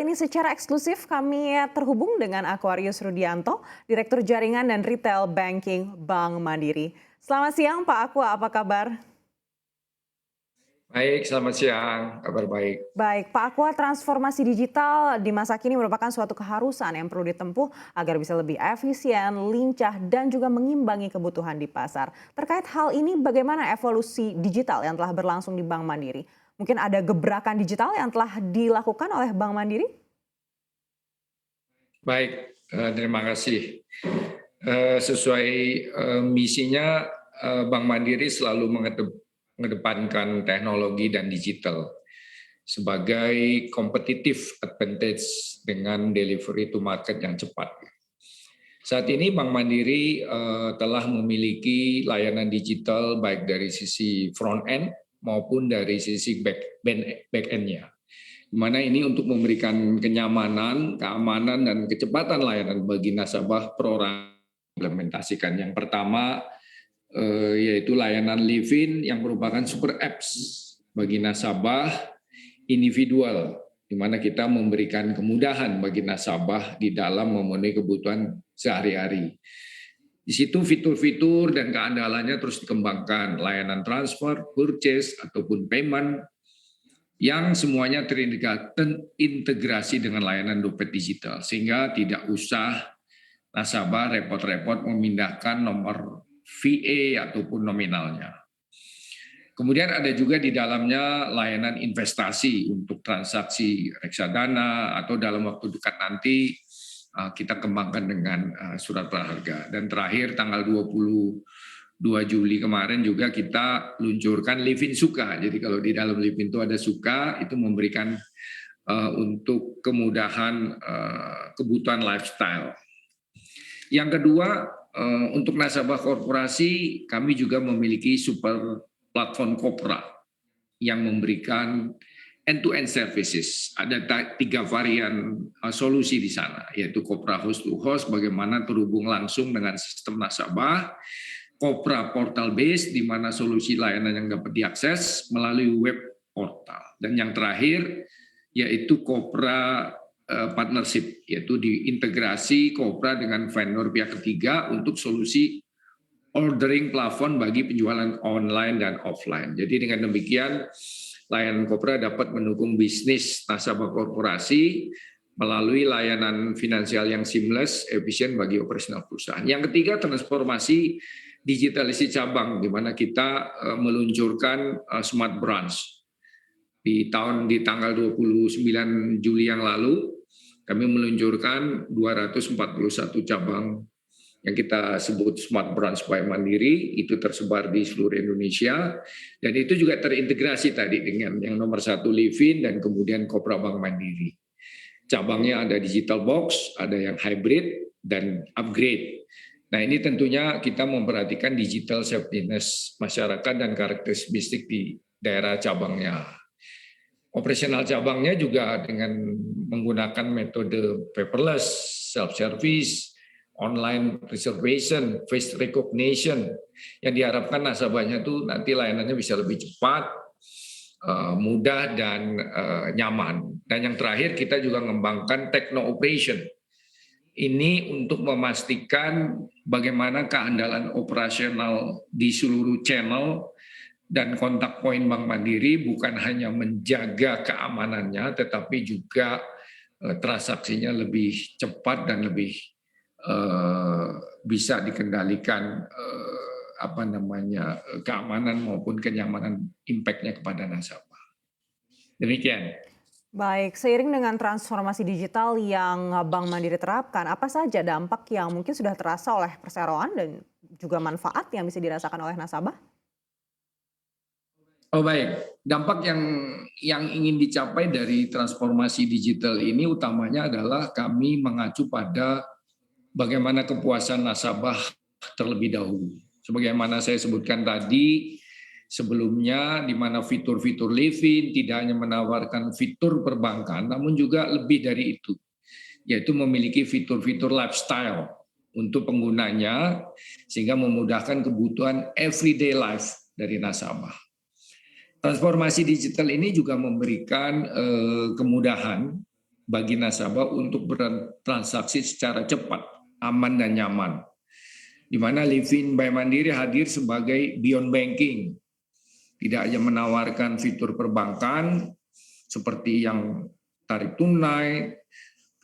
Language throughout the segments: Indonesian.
ini secara eksklusif kami terhubung dengan Aquarius Rudianto, Direktur Jaringan dan Retail Banking Bank Mandiri. Selamat siang Pak Aqua, apa kabar? Baik, selamat siang. Kabar baik. Baik, Pak Aqua, transformasi digital di masa kini merupakan suatu keharusan yang perlu ditempuh agar bisa lebih efisien, lincah, dan juga mengimbangi kebutuhan di pasar. Terkait hal ini, bagaimana evolusi digital yang telah berlangsung di Bank Mandiri? Mungkin ada gebrakan digital yang telah dilakukan oleh Bank Mandiri? Baik, terima kasih. Sesuai misinya, Bank Mandiri selalu mengedepankan teknologi dan digital sebagai competitive advantage dengan delivery to market yang cepat. Saat ini Bank Mandiri telah memiliki layanan digital baik dari sisi front end maupun dari sisi back end-nya. Di mana ini untuk memberikan kenyamanan, keamanan, dan kecepatan layanan bagi nasabah perorangan implementasikan. Yang pertama yaitu layanan Livin yang merupakan super apps bagi nasabah individual, di mana kita memberikan kemudahan bagi nasabah di dalam memenuhi kebutuhan sehari-hari. Di situ fitur-fitur dan keandalannya terus dikembangkan, layanan transfer, purchase, ataupun payment, yang semuanya terintegrasi dengan layanan dompet digital, sehingga tidak usah nasabah repot-repot memindahkan nomor VA ataupun nominalnya. Kemudian ada juga di dalamnya layanan investasi untuk transaksi reksadana atau dalam waktu dekat nanti kita kembangkan dengan surat berharga. Dan terakhir tanggal 22 Juli kemarin juga kita luncurkan Livin Suka. Jadi kalau di dalam Livin itu ada Suka, itu memberikan untuk kemudahan kebutuhan lifestyle. Yang kedua, untuk nasabah korporasi, kami juga memiliki super platform Kopra yang memberikan end-to-end services. Ada 3 varian solusi di sana, yaitu Kopra host to host, bagaimana terhubung langsung dengan sistem nasabah, Kopra portal base, di mana solusi layanan yang dapat diakses melalui web portal. Dan yang terakhir, yaitu Kopra partnership, yaitu diintegrasi Kopra dengan vendor pihak ketiga untuk solusi ordering plafon bagi penjualan online dan offline. Jadi dengan demikian, layanan Kopra dapat mendukung bisnis nasabah korporasi melalui layanan finansial yang seamless, efisien bagi operasional perusahaan. Yang ketiga, transformasi digitalisasi cabang, di mana kita meluncurkan Smart Branch. Di tanggal 29 Juli yang lalu, kami meluncurkan 241 cabang yang kita sebut Smart Branch by Mandiri, itu tersebar di seluruh Indonesia, dan itu juga terintegrasi tadi dengan yang nomor 1 Livin dan kemudian Kopra Bank Mandiri. Cabangnya ada digital box, ada yang hybrid dan upgrade. Nah, ini tentunya kita memperhatikan digital safetyness masyarakat dan karakteristik di daerah cabangnya. Operasional cabangnya juga dengan menggunakan metode paperless, self-service, online reservation, face recognition, yang diharapkan nasabahnya itu nanti layanannya bisa lebih cepat, mudah, dan nyaman. Dan yang terakhir kita juga mengembangkan techno operation. Ini untuk memastikan bagaimana keandalan operasional di seluruh channel dan kontak poin Bank Mandiri bukan hanya menjaga keamanannya, tetapi juga transaksinya lebih cepat dan lebih bisa dikendalikan keamanan maupun kenyamanan impact-nya kepada nasabah. Demikian. Baik, seiring dengan transformasi digital yang Bank Mandiri terapkan, apa saja dampak yang mungkin sudah terasa oleh perseroan dan juga manfaat yang bisa dirasakan oleh nasabah? Oh baik, dampak yang ingin dicapai dari transformasi digital ini utamanya adalah kami mengacu pada bagaimana kepuasan nasabah terlebih dahulu. Sebagaimana saya sebutkan tadi, sebelumnya di mana fitur-fitur Livin tidak hanya menawarkan fitur perbankan, namun juga lebih dari itu, yaitu memiliki fitur-fitur lifestyle untuk penggunanya, sehingga memudahkan kebutuhan everyday life dari nasabah. Transformasi digital ini juga memberikan kemudahan bagi nasabah untuk bertransaksi secara cepat, aman dan nyaman. Di mana Livin by Mandiri hadir sebagai beyond banking, tidak hanya menawarkan fitur perbankan seperti yang tarik tunai,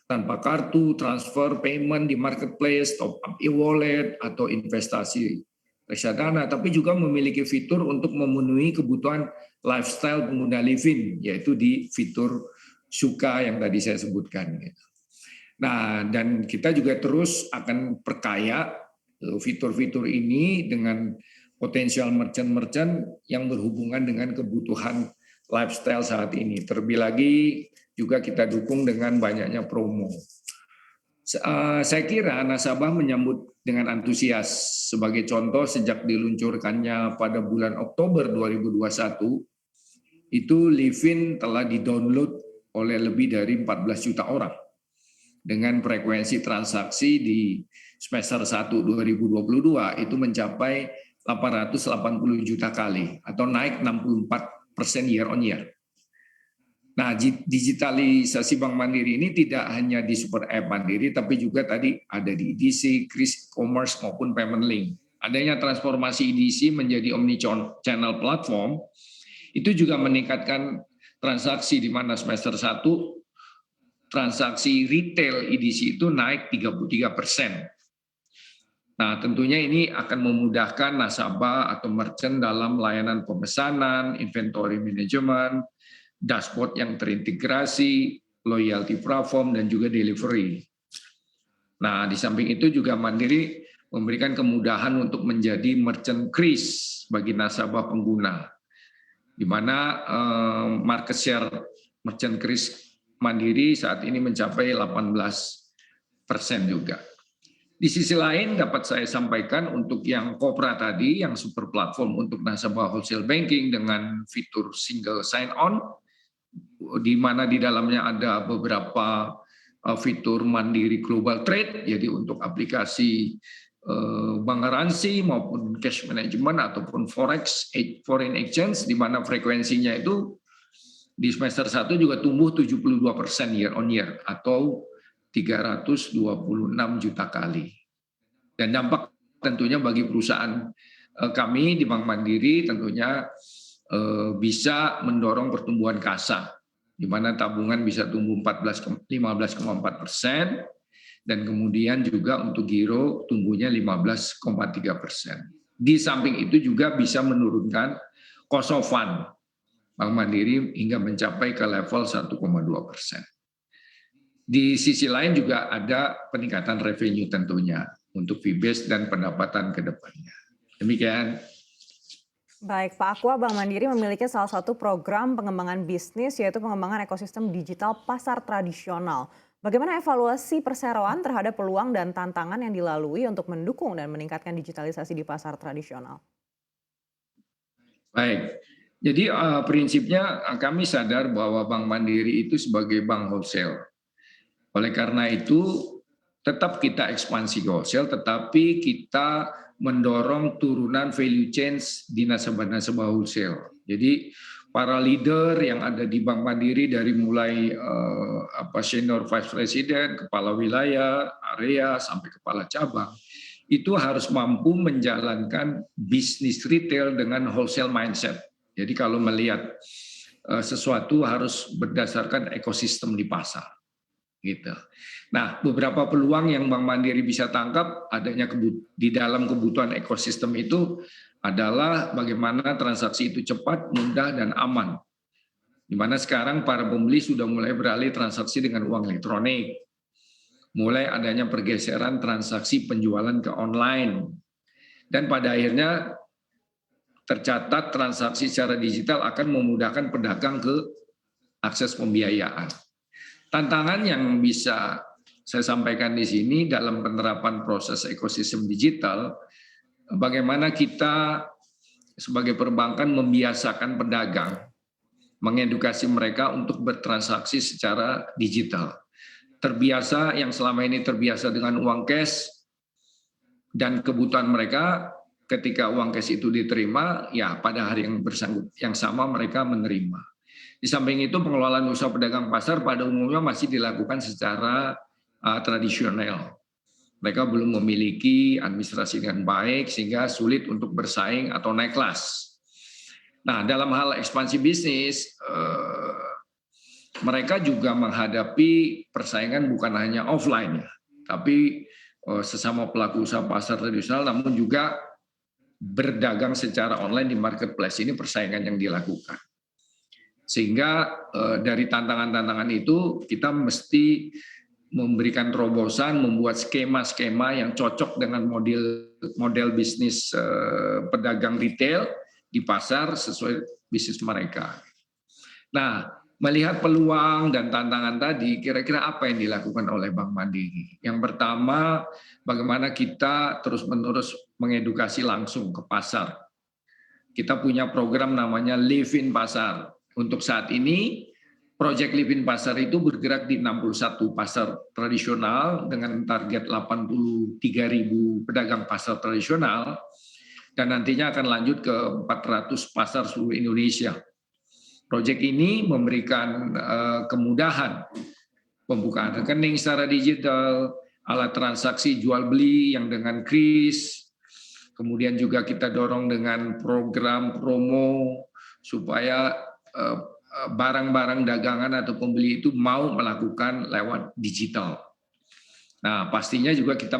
tanpa kartu, transfer, payment di marketplace, top up e-wallet, atau investasi reksadana, tapi juga memiliki fitur untuk memenuhi kebutuhan lifestyle pengguna Livin, yaitu di fitur Suka yang tadi saya sebutkan. Nah, dan kita juga terus akan perkaya fitur-fitur ini dengan potensial merchant-merchant yang berhubungan dengan kebutuhan lifestyle saat ini. Terlebih lagi juga kita dukung dengan banyaknya promo. Saya kira nasabah menyambut dengan antusias. Sebagai contoh, sejak diluncurkannya pada bulan Oktober 2021, itu Livin telah di-download oleh lebih dari 14 juta orang. Dengan frekuensi transaksi di semester 1 2022 itu mencapai 880 juta kali atau naik 64% year on year. Nah, digitalisasi Bank Mandiri ini tidak hanya di Super App Mandiri, tapi juga tadi ada di EDC, Kris Commerce maupun Payment Link. Adanya transformasi EDC menjadi omni-channel platform, itu juga meningkatkan transaksi di mana semester 1 transaksi retail EDC itu naik 33%. Nah, tentunya ini akan memudahkan nasabah atau merchant dalam layanan pemesanan, inventory management, dashboard yang terintegrasi, loyalty platform, dan juga delivery. Nah, di samping itu juga Mandiri memberikan kemudahan untuk menjadi merchant Kris bagi nasabah pengguna, di mana market share merchant Kris Mandiri saat ini mencapai 18% juga. Di sisi lain dapat saya sampaikan untuk yang Kopra tadi, yang super platform untuk nasabah wholesale banking dengan fitur single sign on, di mana di dalamnya ada beberapa fitur Mandiri Global Trade, jadi untuk aplikasi bank garansi maupun cash management ataupun forex, foreign exchange, di mana frekuensinya itu di semester 1 juga tumbuh 72% year on year atau 326 juta kali. Dan dampak tentunya bagi perusahaan kami di Bank Mandiri tentunya bisa mendorong pertumbuhan kasa, di mana tabungan bisa tumbuh 15,4%, dan kemudian juga untuk giro tumbuhnya 15,3%. Di samping itu juga bisa menurunkan cost of fund Bank Mandiri hingga mencapai ke level 1,2%. Di sisi lain juga ada peningkatan revenue tentunya untuk fee-based dan pendapatan ke depannya. Demikian. Baik, Pak Aqua, Bank Mandiri memiliki salah satu program pengembangan bisnis yaitu pengembangan ekosistem digital pasar tradisional. Bagaimana evaluasi perseroan terhadap peluang dan tantangan yang dilalui untuk mendukung dan meningkatkan digitalisasi di pasar tradisional? Baik, jadi prinsipnya kami sadar bahwa Bank Mandiri itu sebagai bank wholesale. Oleh karena itu, tetap kita ekspansi ke wholesale, tetapi kita mendorong turunan value chain di nasabah-nasabah wholesale. Jadi para leader yang ada di Bank Mandiri dari mulai senior vice president, kepala wilayah, area, sampai kepala cabang, itu harus mampu menjalankan bisnis retail dengan wholesale mindset. Jadi kalau melihat sesuatu harus berdasarkan ekosistem di pasar. Gitu. Nah, beberapa peluang yang Bank Mandiri bisa tangkap adanya di dalam kebutuhan ekosistem itu adalah bagaimana transaksi itu cepat, mudah, dan aman. Di mana sekarang para pembeli sudah mulai beralih transaksi dengan uang elektronik. Mulai adanya pergeseran transaksi penjualan ke online. Dan pada akhirnya tercatat transaksi secara digital akan memudahkan pedagang ke akses pembiayaan. Tantangan yang bisa saya sampaikan di sini dalam penerapan proses ekosistem digital, bagaimana kita sebagai perbankan membiasakan pedagang, mengedukasi mereka untuk bertransaksi secara digital. Terbiasa yang selama ini terbiasa dengan uang cash dan kebutuhan mereka ketika uang cash itu diterima, ya pada hari yang sama mereka menerima. Di samping itu pengelolaan usaha pedagang pasar pada umumnya masih dilakukan secara tradisional. Mereka belum memiliki administrasi dengan baik sehingga sulit untuk bersaing atau naik kelas. Nah, dalam hal ekspansi bisnis, mereka juga menghadapi persaingan bukan hanya offline ya, tapi sesama pelaku usaha pasar tradisional, namun juga berdagang secara online di marketplace. Ini persaingan yang dilakukan. Sehingga dari tantangan-tantangan itu kita mesti memberikan terobosan, membuat skema-skema yang cocok dengan model bisnis pedagang retail di pasar sesuai bisnis mereka. Nah, melihat peluang dan tantangan tadi, kira-kira apa yang dilakukan oleh Bank Mandiri? Yang pertama, bagaimana kita terus-menerus mengedukasi langsung ke pasar. Kita punya program namanya Live in Pasar. Untuk saat ini, Project Live in Pasar itu bergerak di 61 pasar tradisional dengan target 83.000 pedagang pasar tradisional, dan nantinya akan lanjut ke 400 pasar seluruh Indonesia. Proyek ini memberikan kemudahan pembukaan rekening secara digital, alat transaksi jual beli yang dengan kris, kemudian juga kita dorong dengan program promo supaya barang-barang dagangan atau pembeli itu mau melakukan lewat digital. Nah, pastinya juga kita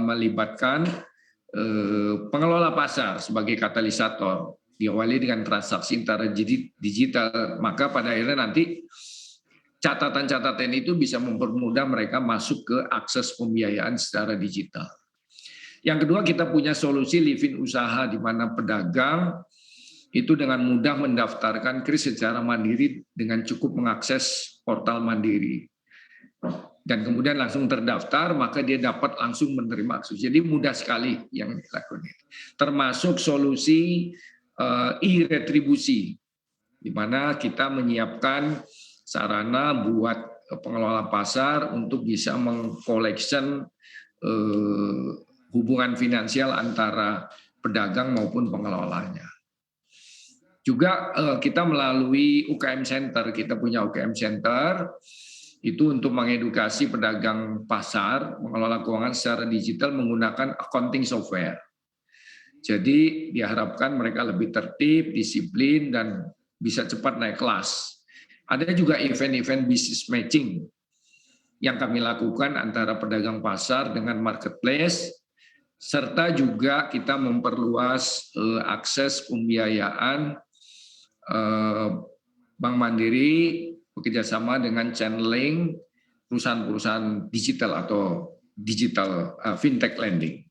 melibatkan pengelola pasar sebagai katalisator, diawali dengan transaksi antara digital, maka pada akhirnya nanti catatan-catatan itu bisa mempermudah mereka masuk ke akses pembiayaan secara digital. Yang kedua, kita punya solusi living usaha di mana pedagang itu dengan mudah mendaftarkan kris secara mandiri dengan cukup mengakses portal Mandiri. Dan kemudian langsung terdaftar, maka dia dapat langsung menerima akses. Jadi mudah sekali yang dilakukan. Termasuk solusi e-retribusi, di mana kita menyiapkan sarana buat pengelola pasar untuk bisa mengkoleksi hubungan finansial antara pedagang maupun pengelolanya. Juga kita melalui UKM Center, kita punya UKM Center, itu untuk mengedukasi pedagang pasar mengelola keuangan secara digital menggunakan accounting software. Jadi diharapkan mereka lebih tertib, disiplin, dan bisa cepat naik kelas. Ada juga event-event business matching yang kami lakukan antara pedagang pasar dengan marketplace, serta juga kita memperluas akses pembiayaan Bank Mandiri bekerjasama dengan channeling perusahaan-perusahaan digital atau digital fintech lending.